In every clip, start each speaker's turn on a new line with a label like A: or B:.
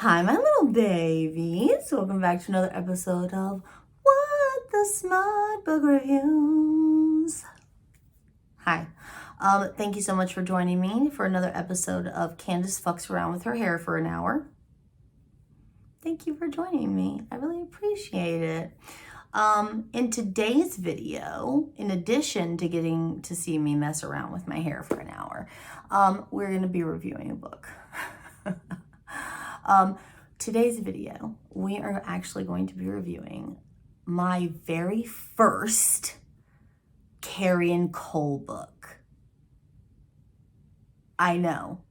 A: Hi, my little babies. Welcome back to another episode of What the Smut Book Reviews. Hi. Thank you so much for joining me for another episode of Candace Fucks Around with Her Hair for an Hour. Thank you for joining me. I really appreciate it. In today's video, in addition to getting to see me mess around with my hair for an hour, we're going to be reviewing a book. Today's video, we are actually going to be reviewing my very first Carian Cole book. I know.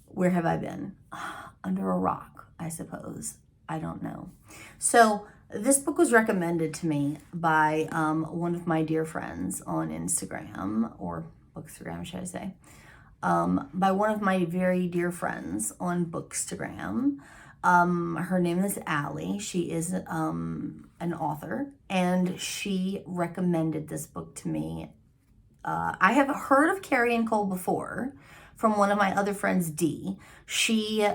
A: Where have I been? Under a rock, I suppose. I don't know. So this book was recommended to me by one of my dear friends on Instagram, or Bookstagram, should I say. By one of my very dear friends on Bookstagram. Her name is Allie. She is an author, and she recommended this book to me. I have heard of Carian Cole before from one of my other friends, Dee. She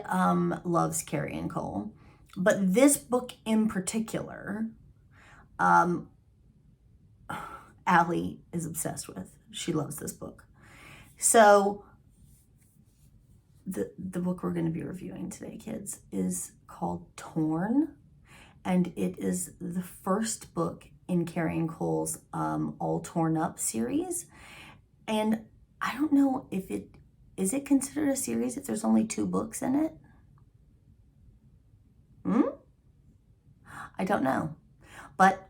A: loves Carian Cole, but this book in particular, Allie is obsessed with. She loves this book. So the book we're going to be reviewing today, kids, is called Torn, and it is the first book in Carian Cole's All Torn Up series. And I don't know if is it considered a series if there's only 2 books in it? I don't know. But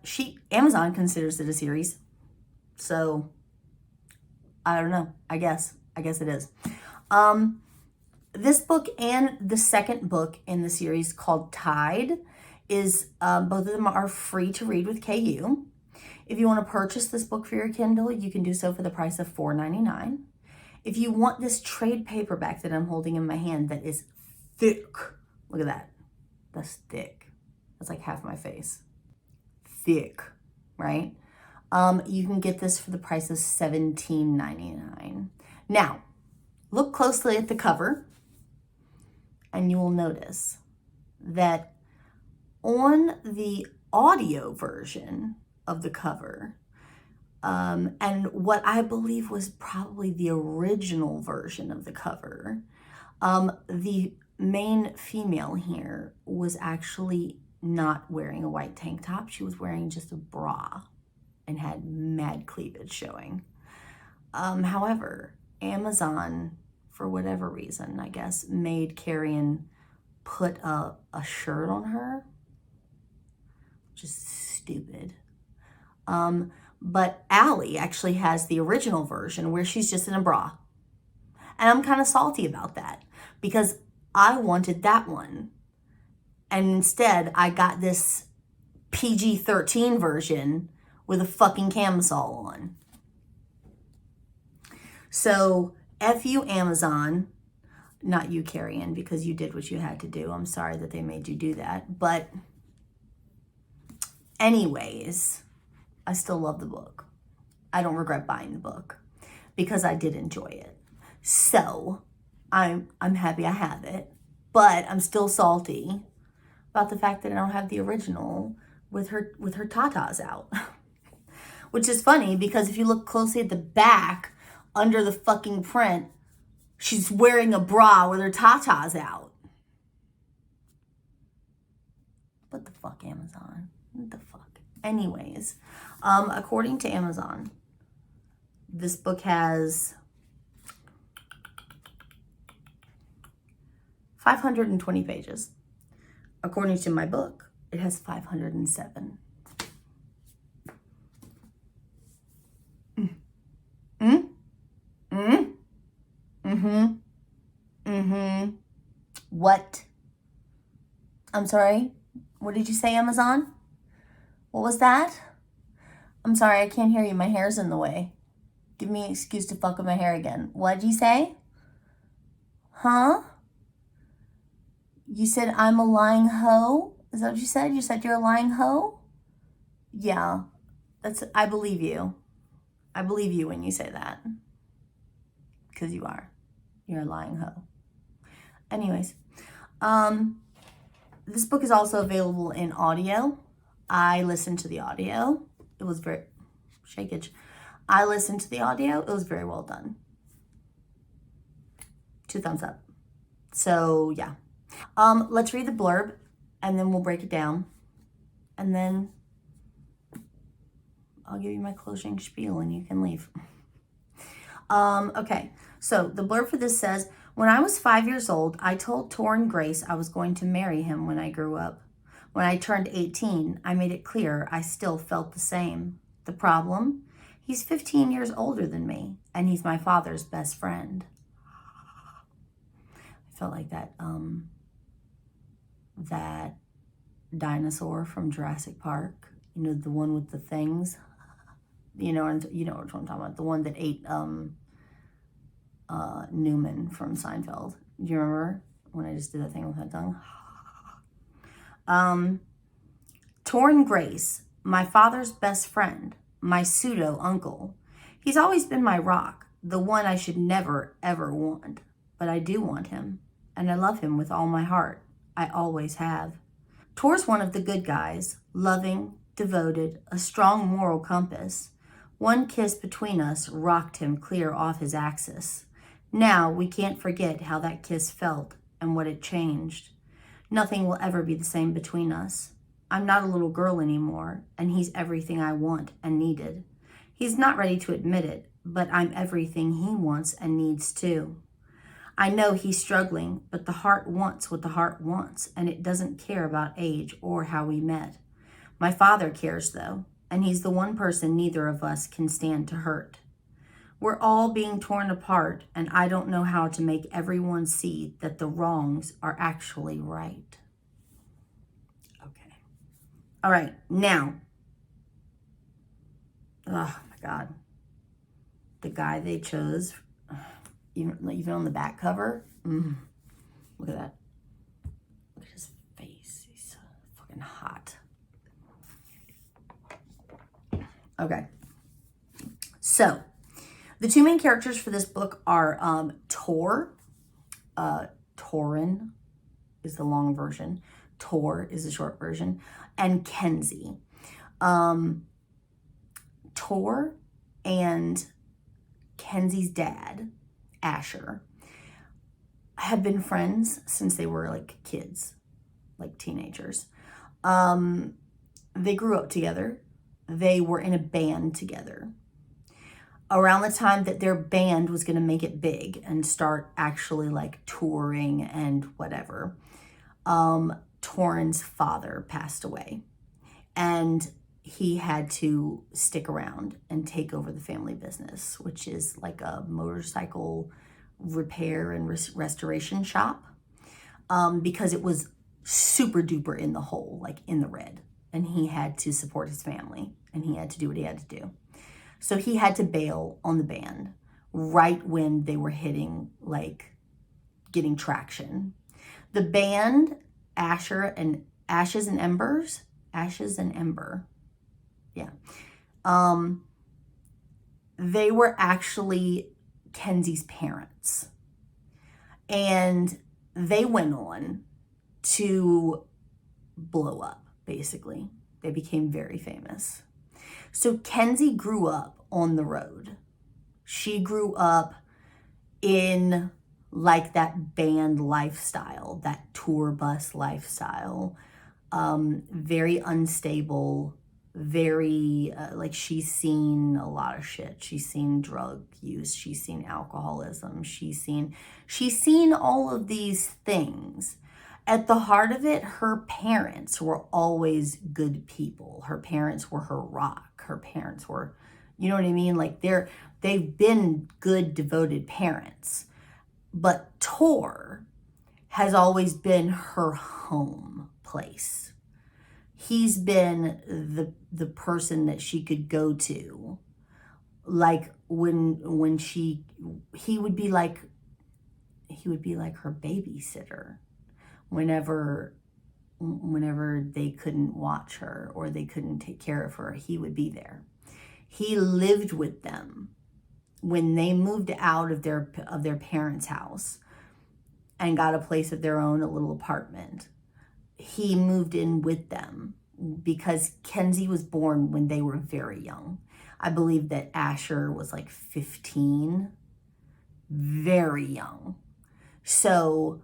A: Amazon considers it a series. So I don't know. I guess it is. This book and the second book in the series called Tide is, both of them are free to read with KU. If you want to purchase this book for your Kindle, you can do so for the price of $4.99. If you want this trade paperback that I'm holding in my hand that is thick, look at that. That's thick. That's like half my face. Thick, right? You can get this for the price of $17.99. Now, look closely at the cover, and you will notice that on the audio version of the cover, and what I believe was probably the original version of the cover, the main female here was actually not wearing a white tank top. She was wearing just a bra and had mad cleavage showing. However, Amazon, for whatever reason, I guess, made Carian put a shirt on her, which is stupid. But Allie actually has the original version where she's just in a bra. And I'm kind of salty about that because I wanted that one. And instead, I got this PG-13 version with a fucking camisole on. So, F you, Amazon. Not you, Carian, because you did what you had to do. I'm sorry that they made you do that. But anyways, I still love the book. I don't regret buying the book because I did enjoy it. So, I'm happy I have it. But I'm still salty about the fact that I don't have the original with her tatas out. Which is funny because if you look closely at the back, under the fucking print, she's wearing a bra with her tatas out. What the fuck, Amazon? What the fuck? Anyways, according to Amazon, this book has 520 pages. According to my book, it has 507. What? I'm sorry? What did you say, Amazon? What was that? I'm sorry, I can't hear you. My hair's in the way. Give me an excuse to fuck with my hair again. What'd you say? Huh? You said I'm a lying hoe? Is that what you said? You said you're a lying hoe? Yeah. I believe you. I believe you when you say that. Because you are. You're a lying hoe. Anyways, This book is also available in audio. I listened to the audio. It was very, shakeage. I listened to the audio. It was very well done. 2 thumbs up. So yeah. Let's read the blurb and then we'll break it down. And then I'll give you my closing spiel and you can leave. Okay, so the blurb for this says, when I was 5 years old, I told Torrin Grace I was going to marry him when I grew up. When I turned 18, I made it clear I still felt the same. The problem? He's 15 years older than me, and he's my father's best friend. I felt like that dinosaur from Jurassic Park. You know, the one with the things. You know what I'm talking about. The one that ate Newman from Seinfeld. Do you remember when I just did that thing with that tongue? Torrin Grace, my father's best friend, my pseudo-uncle. He's always been my rock, the one I should never, ever want. But I do want him, and I love him with all my heart. I always have. Tor's one of the good guys, loving, devoted, a strong moral compass. One kiss between us rocked him clear off his axis. Now we can't forget how that kiss felt and what it changed. Nothing will ever be the same between us. I'm not a little girl anymore, and he's everything I want and needed. He's not ready to admit it, but I'm everything he wants and needs too. I know he's struggling, but the heart wants what the heart wants, and it doesn't care about age or how we met. My father cares, though, and he's the one person neither of us can stand to hurt. We're all being torn apart, and I don't know how to make everyone see that the wrongs are actually right. Okay. All right, now. Oh, my God. The guy they chose, even on the back cover, look at that. Look at his face. He's fucking hot. Okay. So, the 2 main characters for this book are Tor. Torrin is the long version. Tor is the short version. And Kenzie. Tor and Kenzie's dad, Asher, have been friends since they were like kids, like teenagers. They grew up together. They were in a band together. Around the time that their band was going to make it big and start actually like touring and whatever, Torrin's father passed away. And he had to stick around and take over the family business, which is like a motorcycle repair and restoration shop, because it was super duper in the hole, like in the red. And he had to support his family and he had to do what he had to do. So he had to bail on the band right when they were hitting, like, getting traction. The band, Ashes and Ember, yeah. They were actually Kenzie's parents. And they went on to blow up, basically. They became very famous. So Kenzie grew up on the road. She grew up in like that band lifestyle, that tour bus lifestyle, very unstable, very, like she's seen a lot of shit. She's seen drug use. She's seen alcoholism. She's seen all of these things. At the heart of it, her parents were always good people. Her parents were her rock. Her parents were, you know what I mean? Like they've been good, devoted parents. But Tor has always been her home place. He's been the person that she could go to. Like when he would be like her babysitter. Whenever they couldn't watch her or they couldn't take care of her, he would be there. He lived with them when they moved out of their parents' house. and got a place of their own, a little apartment. He moved in with them because Kenzie was born when they were very young. I believe that Asher was like 15, very young. So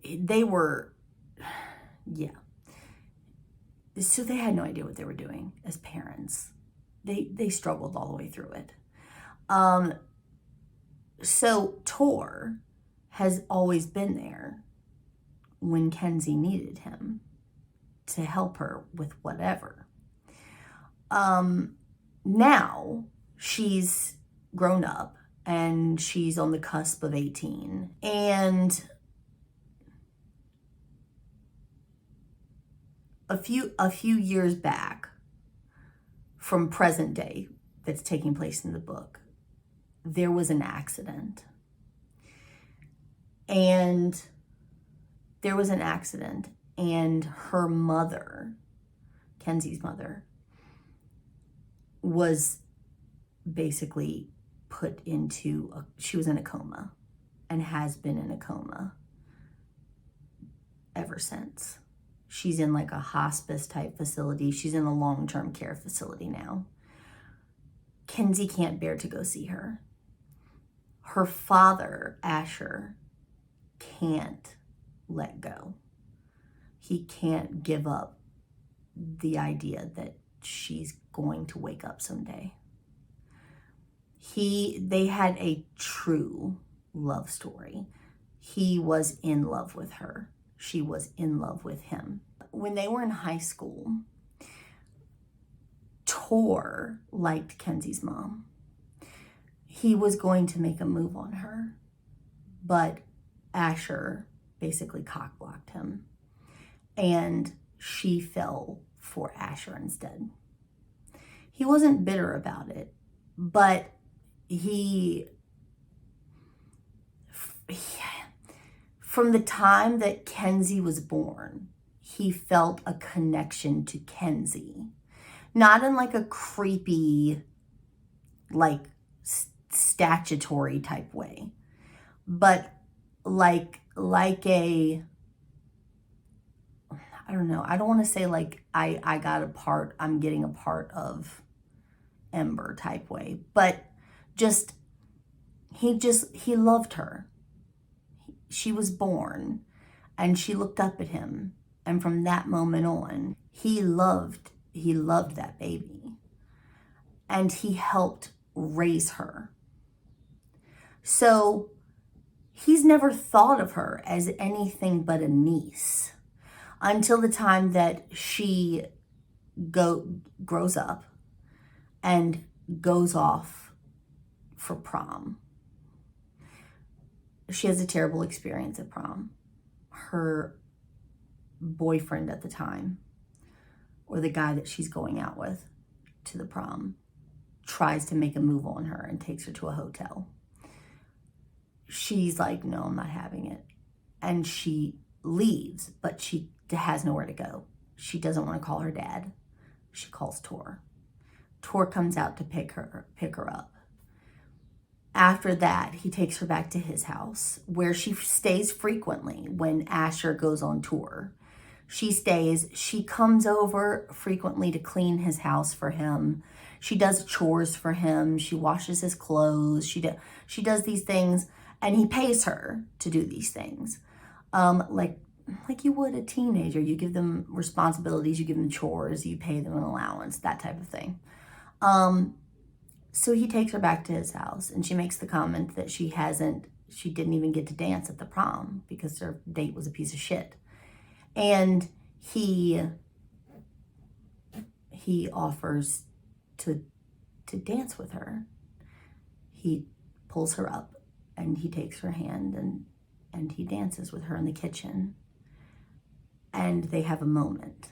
A: they were, yeah. So they had no idea what they were doing as parents. They struggled all the way through it. So Tor has always been there when Kenzie needed him to help her with whatever. Now she's grown up and she's on the cusp of 18. And a few years back from present day that's taking place in the book, there was an accident. And her mother, Kenzie's mother, was basically put into she was in a coma and has been in a coma ever since. She's in like a hospice type facility. She's in a long-term care facility now. Kenzie can't bear to go see her. Her father, Asher, can't let go. He can't give up the idea that she's going to wake up someday. They had a true love story. He was in love with her. She was in love with him. When they were in high school, Tor liked Kenzie's mom. He was going to make a move on her, but Asher basically cock-blocked him, and she fell for Asher instead. He wasn't bitter about it, but from the time that Kenzie was born, he felt a connection to Kenzie. Not in like a creepy, like statutory type way, but like a, I don't know. I don't want to say like I'm getting a part of Ember type way, but he loved her. She was born and she looked up at him. And from that moment on, he loved that baby. And he helped raise her. So he's never thought of her as anything but a niece until the time that she grows up and goes off for prom. She has a terrible experience at prom. Her boyfriend at the time, or the guy that she's going out with to the prom, tries to make a move on her and takes her to a hotel. She's like, no, I'm not having it. And she leaves, but she has nowhere to go. She doesn't want to call her dad. She calls Tor. Tor comes out to pick her up. After that, he takes her back to his house, where she stays frequently when Asher goes on tour. She stays. She comes over frequently to clean his house for him. She does chores for him. She washes his clothes. She does these things, and he pays her to do these things. Like you would a teenager. You give them responsibilities, you give them chores, you pay them an allowance, that type of thing. So he takes her back to his house, and she makes the comment that she didn't even get to dance at the prom because their date was a piece of shit. And he offers to dance with her. He pulls her up and he takes her hand and he dances with her in the kitchen. And they have a moment.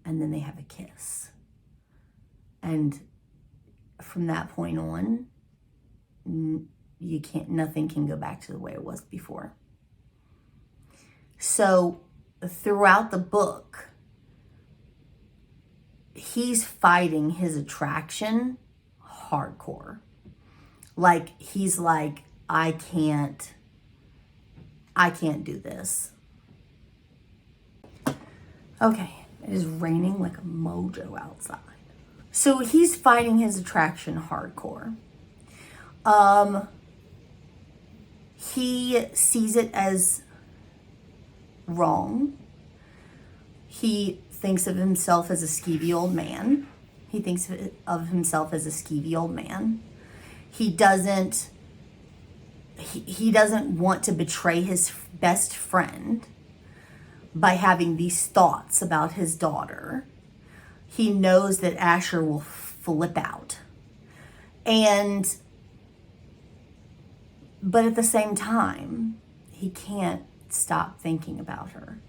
A: And then they have a kiss. And from that point on, nothing can go back to the way it was before. So throughout the book, he's fighting his attraction hardcore. Like, he's like, I can't I can't do this. Okay, it is raining like a mojo outside. So he's fighting his attraction hardcore. He sees it as wrong. He thinks of himself as a skeevy old man. He thinks of himself as a skeevy old man. He doesn't want to betray his best friend by having these thoughts about his daughter. He knows that Asher will flip out. But at the same time, he can't stop thinking about her.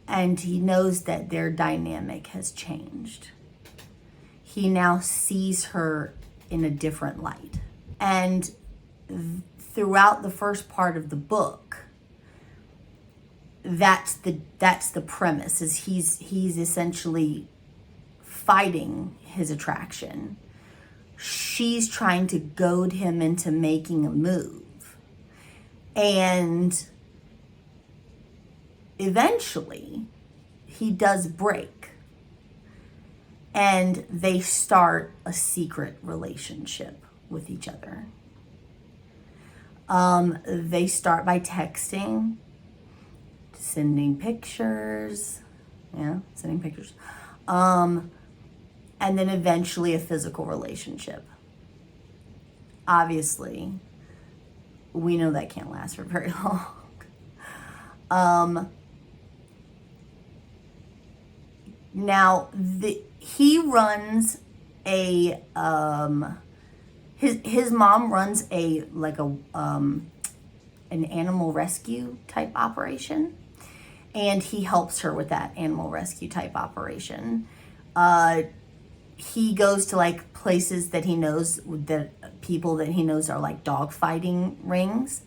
A: And he knows that their dynamic has changed. He now sees her in a different light. And throughout the first part of the book, that's the premise, is he's essentially fighting his attraction. She's trying to goad him into making a move. And eventually, he does break. And they start a secret relationship with each other. They start by texting, sending pictures. And then eventually a physical relationship. Obviously, we know that can't last for very long. Now, he runs a his mom runs an animal rescue type operation, and he helps her with that animal rescue type operation. He goes to like places that he knows, that people that he knows are like dog fighting rings,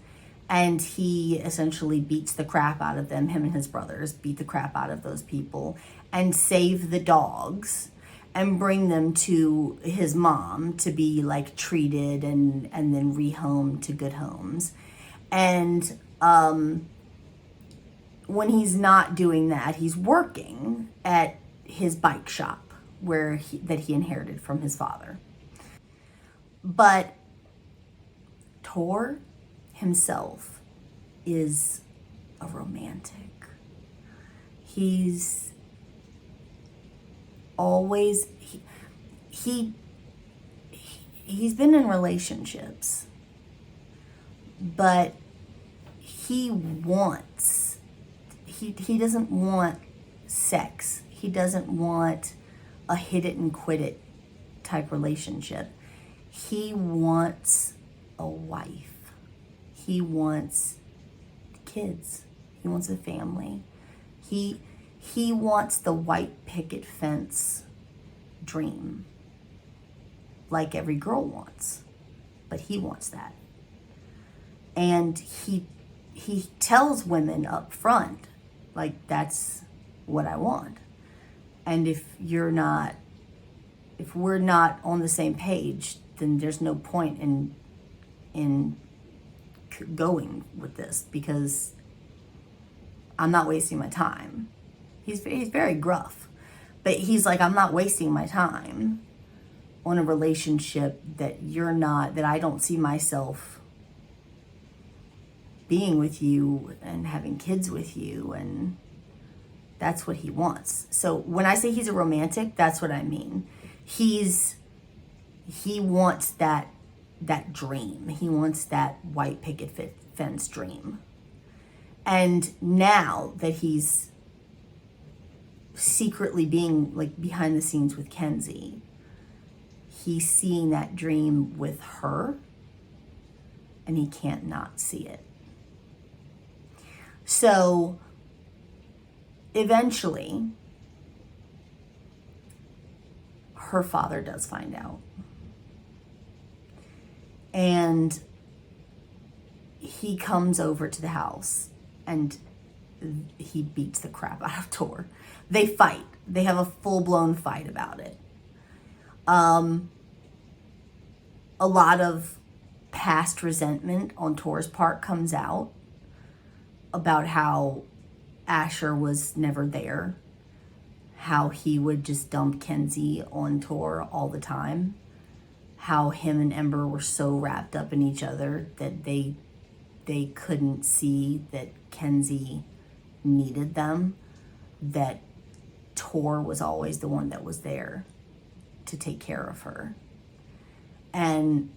A: and he essentially beats the crap out of them. Him and his brothers beat the crap out of those people and save the dogs and bring them to his mom to be like treated and then rehomed to good homes. And when he's not doing that, he's working at his bike shop that he inherited from his father. But Tor himself is a romantic. He's always he's been in relationships, but he doesn't want sex. He doesn't want a hit it and quit it type relationship. He wants a wife. He wants kids. He wants a family. He wants the white picket fence dream, like every girl wants, but he wants that. And he tells women up front, like, that's what I want. And if we're not on the same page, then there's no point in going with this, because I'm not wasting my time. He's very gruff, but he's like, I'm not wasting my time on a relationship that I don't see myself being with you and having kids with you. And that's what he wants. So when I say he's a romantic, that's what I mean. He wants that dream. He wants that white picket fence dream. And now that he's secretly being like behind the scenes with Kenzie, he's seeing that dream with her, and he can't not see it. So eventually, her father does find out. And he comes over to the house and he beats the crap out of Tor. They fight. They have a full-blown fight about it. A lot of past resentment on Tor's part comes out. about how Asher was never there, how he would just dump Kenzie on tour all the time, how him and Ember were so wrapped up in each other that they couldn't see that Kenzie needed them, that Tor was always the one that was there to take care of her. And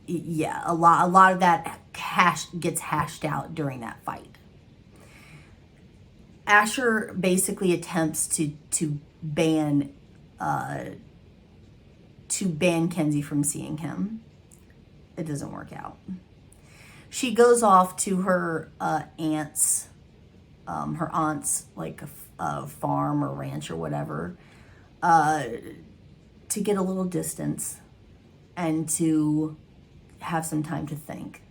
A: yeah, a lot of that gets hashed out during that fight. Asher basically attempts to ban Kenzie from seeing him. It doesn't work out. She goes off to her aunt's like a farm or ranch or whatever, to get a little distance and to have some time to think.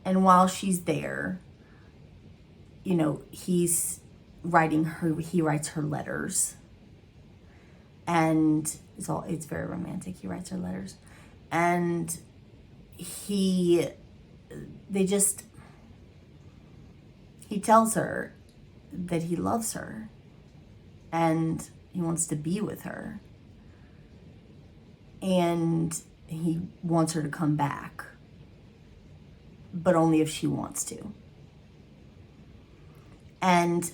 A: And while she's there, you know, he writes her letters, and it's very romantic. He writes her letters, and he tells her that he loves her and he wants to be with her, and he wants her to come back, but only if she wants to. And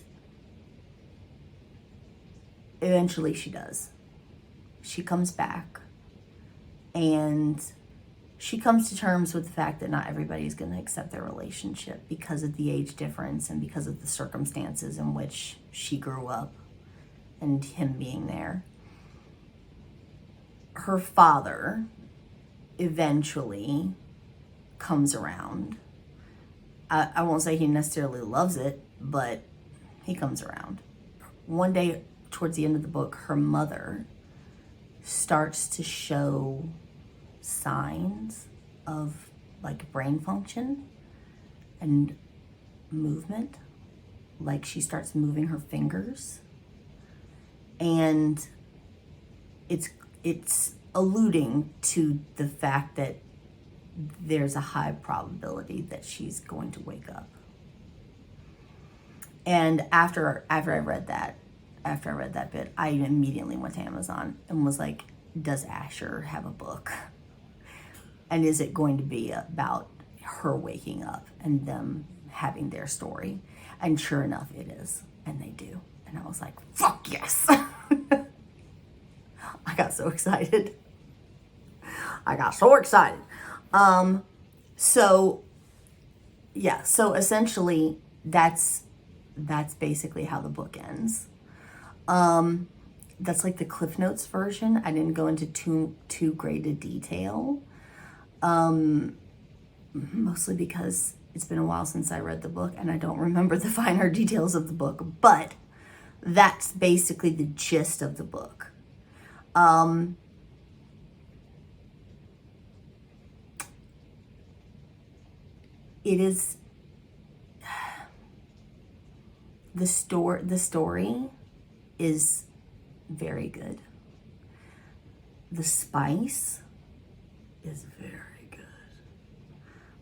A: eventually she does. She comes back, and she comes to terms with the fact that not everybody's going to accept their relationship because of the age difference and because of the circumstances in which she grew up and him being there. Her father eventually comes around. I won't say he necessarily loves it, but he comes around. One day, towards the end of the book, her mother starts to show signs of like brain function and movement. Like she starts moving her fingers, and it's alluding to the fact that there's a high probability that she's going to wake up. And after I read that bit, I immediately went to Amazon and was like, does Asher have a book? And is it going to be about her waking up and them having their story? And sure enough, it is. And they do. And I was like, fuck yes. I got so excited. So essentially that's basically how the book ends. That's like the Cliff Notes version. I didn't go into too great a detail. Mostly because it's been a while since I read the book and I don't remember the finer details of the book, but that's basically the gist of the book. It is the story is very good. The spice is very good.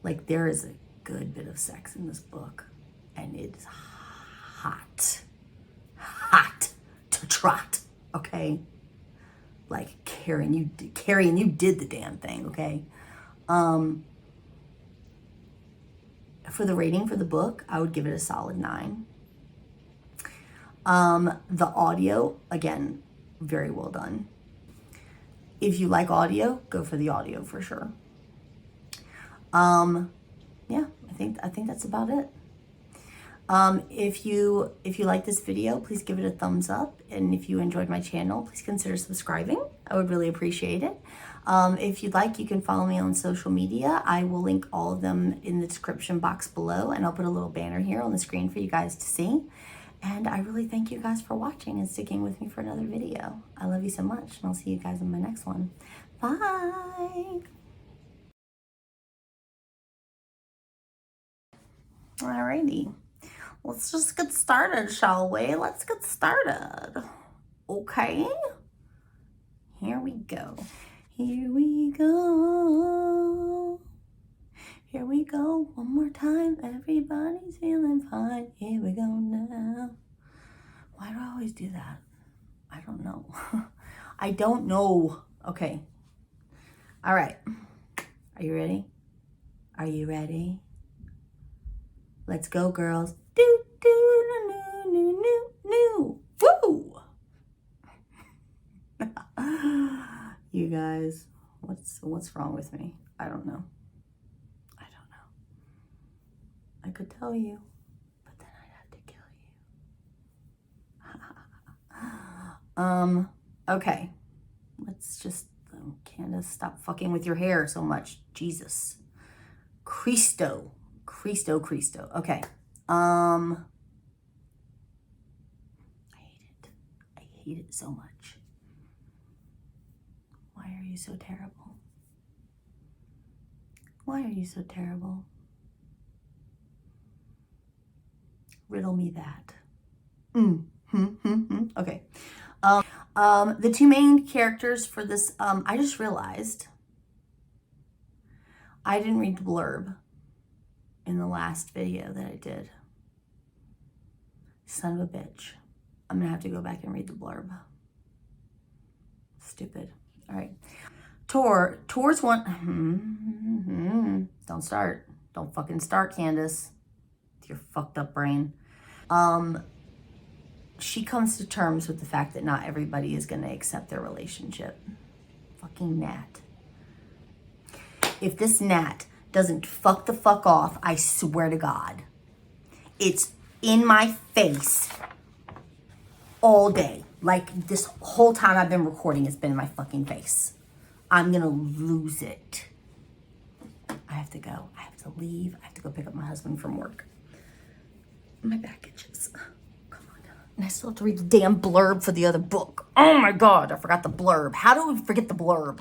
A: Like, there is a good bit of sex in this book, and it's hot to trot, okay? Like, Carian, you did the damn thing, okay? For the rating for the book, I would give it a solid 9. The audio, again, very well done. If you like audio, go for the audio for sure. Yeah, I think that's about it. If you like this video, please give it a thumbs up. And if you enjoyed my channel, please consider subscribing. I would really appreciate it. If you'd like, you can follow me on social media. I will link all of them in the description box below, and I'll put a little banner here on the screen for you guys to see. And I really thank you guys for watching and sticking with me for another video. I love you so much, and I'll see you guys in my next one. Bye! Alrighty. Let's just get started, shall we? Let's get started. Okay? Here we go. Here we go. Here we go, one more time. Everybody's feeling fine. Here we go now. Why do I always do that? I don't know. I don't know. Okay. All right. Are you ready? Are you ready? Let's go, girls. Do, do, no, no, no, no. Woo! You guys, what's wrong with me? I don't know. I could tell you, but then I'd have to kill you. Okay. Let's just, Candace, stop fucking with your hair so much. Jesus. Cristo. Okay. I hate it so much. Why are you so terrible? Why are you so terrible? Riddle me that. Okay. The two main characters for this, I just realized I didn't read the blurb in the last video that I did. Son of a bitch. I'm gonna have to go back and read the blurb. Stupid. All right. Tor's one. Don't start. Don't fucking start, Candace. With your fucked up brain. She comes to terms with the fact that not everybody is gonna accept their relationship. Fucking Nat. If this Nat doesn't fuck the fuck off, I swear to God, it's in my face all day. Like this whole time I've been recording, it's been in my fucking face. I'm gonna lose it. I have to go. I have to leave. I have to go pick up my husband from work. My back itches. Come on. And I still have to read the damn blurb for the other book. Oh my God, I forgot the blurb. How do we forget the blurb?